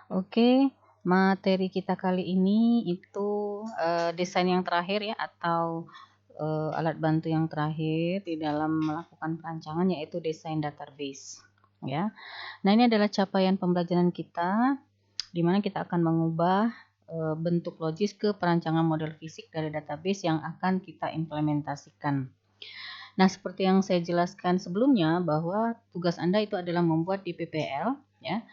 Oke, materi kita kali ini itu desain yang terakhir ya atau alat bantu yang terakhir di dalam melakukan perancangan yaitu desain database ya. Nah, ini adalah capaian pembelajaran kita di mana kita akan mengubah bentuk logis ke perancangan model fisik dari database yang akan kita implementasikan. Nah, seperti yang saya jelaskan sebelumnya bahwa tugas Anda itu adalah membuat di PPL ya.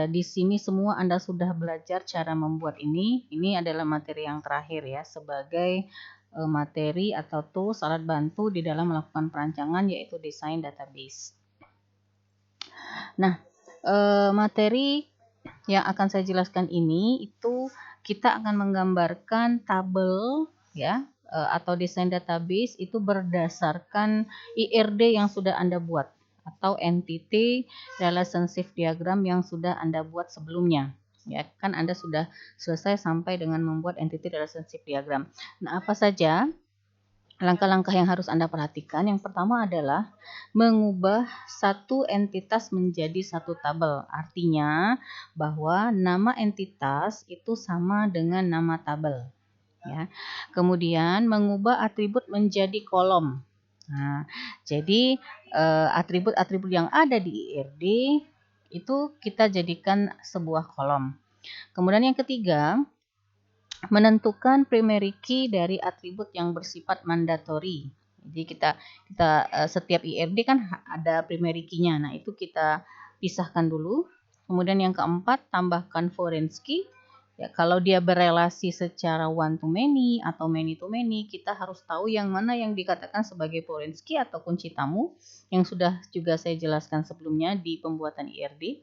Di sini semua Anda sudah belajar cara membuat ini. Ini adalah materi yang terakhir ya sebagai materi atau tools alat bantu di dalam melakukan perancangan yaitu desain database. Nah, materi yang akan saya jelaskan ini itu kita akan menggambarkan tabel ya atau desain database itu berdasarkan IRD yang sudah Anda buat atau Entity Relationship Diagram yang sudah Anda buat sebelumnya. Ya, kan Anda sudah selesai sampai dengan membuat Entity Relationship Diagram. Nah, apa saja langkah-langkah yang harus Anda perhatikan? Yang pertama adalah mengubah satu entitas menjadi satu tabel. Artinya bahwa nama entitas itu sama dengan nama tabel. Ya. Kemudian mengubah atribut menjadi kolom. Nah, jadi atribut-atribut yang ada di IRD itu kita jadikan sebuah kolom. Kemudian yang ketiga, menentukan primary key dari atribut yang bersifat mandatory. Jadi kita setiap IRD kan ada primary key-nya. Nah, itu kita pisahkan dulu. Kemudian yang keempat, tambahkan foreign key. Ya, kalau dia berelasi secara one to many atau many to many, kita harus tahu yang mana yang dikatakan sebagai foreign key atau kunci tamu yang sudah juga saya jelaskan sebelumnya di pembuatan IRD.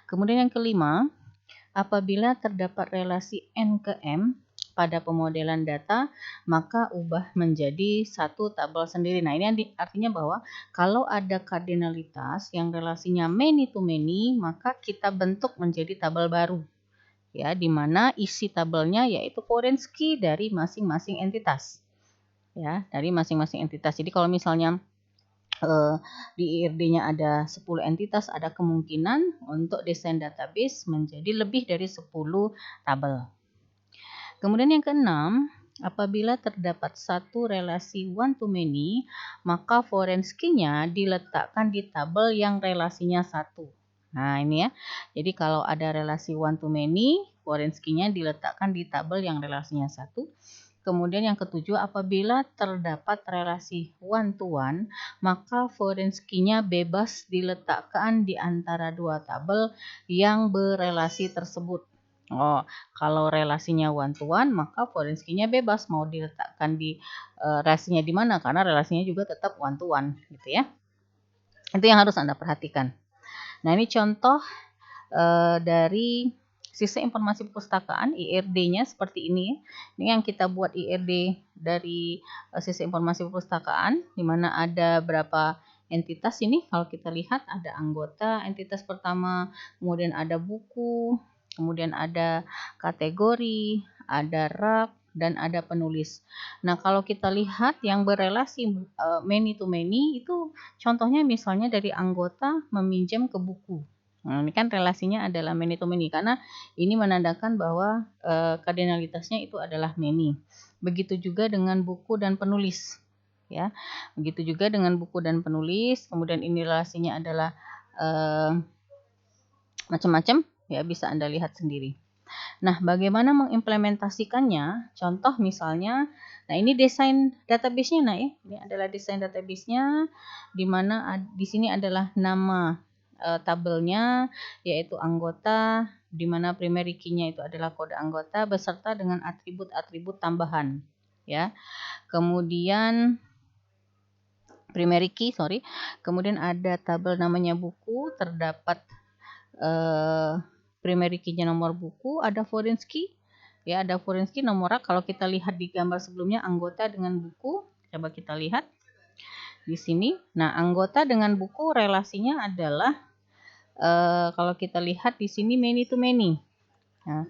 Kemudian yang kelima, apabila terdapat relasi N ke M pada pemodelan data, maka ubah menjadi satu tabel sendiri. Nah, ini artinya bahwa kalau ada kardinalitas yang relasinya many to many, maka kita bentuk menjadi tabel baru. Ya, di mana isi tabelnya yaitu foreign key dari masing-masing entitas. Ya, dari masing-masing entitas. Jadi kalau misalnya di IRD-nya ada 10 entitas, ada kemungkinan untuk desain database menjadi lebih dari 10 tabel. Kemudian yang keenam, apabila terdapat satu relasi one to many, maka foreign key-nya diletakkan di tabel yang relasinya satu. Nah, ini ya. Jadi kalau ada relasi one to many, foreign key-nya diletakkan di tabel yang relasinya satu. Kemudian yang ketujuh, apabila terdapat relasi one to one, maka foreign key-nya bebas diletakkan di antara dua tabel yang berelasi tersebut. Oh, kalau relasinya one to one, maka foreign key-nya bebas mau diletakkan di relasinya di mana, karena relasinya juga tetap one to one, gitu ya. Itu yang harus Anda perhatikan. Nah, ini contoh dari sistem informasi perpustakaan IRD-nya seperti ini. Ini yang kita buat IRD dari sistem informasi perpustakaan, di mana ada berapa entitas ini. Kalau kita lihat ada anggota entitas pertama, kemudian ada buku, kemudian ada kategori, ada rak, dan ada penulis. Nah, kalau kita lihat yang berelasi many to many itu contohnya misalnya dari anggota meminjam ke buku. Nah, ini kan relasinya adalah many to many karena ini menandakan bahwa kardinalitasnya itu adalah many. Begitu juga dengan buku dan penulis. Ya, begitu juga dengan buku dan penulis. Kemudian ini relasinya adalah macam-macam, ya bisa Anda lihat sendiri. Nah, bagaimana mengimplementasikannya? Contoh misalnya, nah ini desain database-nya, nah ya, ini adalah desain database-nya, di mana di sini adalah nama tabelnya, yaitu anggota, di mana primary key-nya itu adalah kode anggota beserta dengan atribut-atribut tambahan, ya. Kemudian primary key, kemudian ada tabel namanya buku, terdapat primary key-nya nomor buku, ada foreign key, ya ada foreign key nomor rak. Kalau kita lihat di gambar sebelumnya anggota dengan buku, coba kita lihat di sini. Nah, anggota dengan buku relasinya adalah kalau kita lihat di sini many to many. Nah,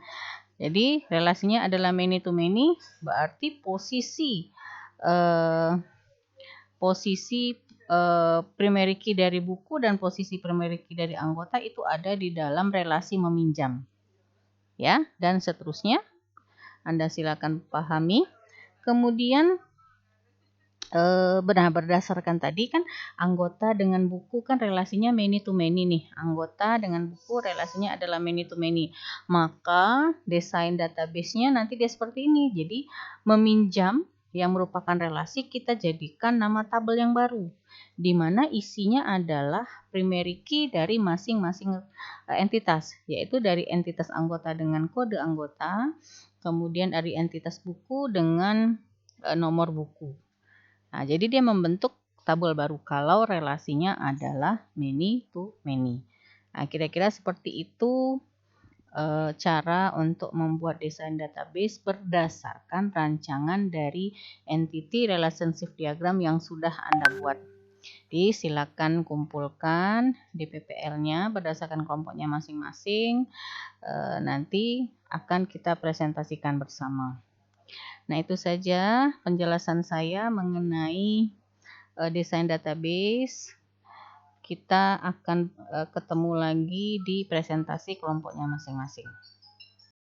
jadi relasinya adalah many to many, berarti posisi primary key dari buku dan posisi primary key dari anggota itu ada di dalam relasi meminjam. ya, dan seterusnya. Anda silakan pahami. Kemudian berdasarkan tadi kan anggota dengan buku kan relasinya many to many nih. Anggota dengan buku relasinya adalah many to many. Maka desain database-nya nanti dia seperti ini. Jadi meminjam yang merupakan relasi kita jadikan nama tabel yang baru, di mana isinya adalah primary key dari masing-masing entitas, yaitu dari entitas anggota dengan kode anggota, kemudian dari entitas buku dengan nomor buku. Nah, jadi dia membentuk tabel baru kalau relasinya adalah many to many. Nah, kira-kira seperti itu cara untuk membuat desain database berdasarkan rancangan dari entity relationship diagram yang sudah Anda buat. Jadi silakan kumpulkan DPPL-nya berdasarkan kelompoknya masing-masing. Nanti akan kita presentasikan bersama. Nah, itu saja penjelasan saya mengenai desain database. Kita akan ketemu lagi di presentasi kelompoknya masing-masing.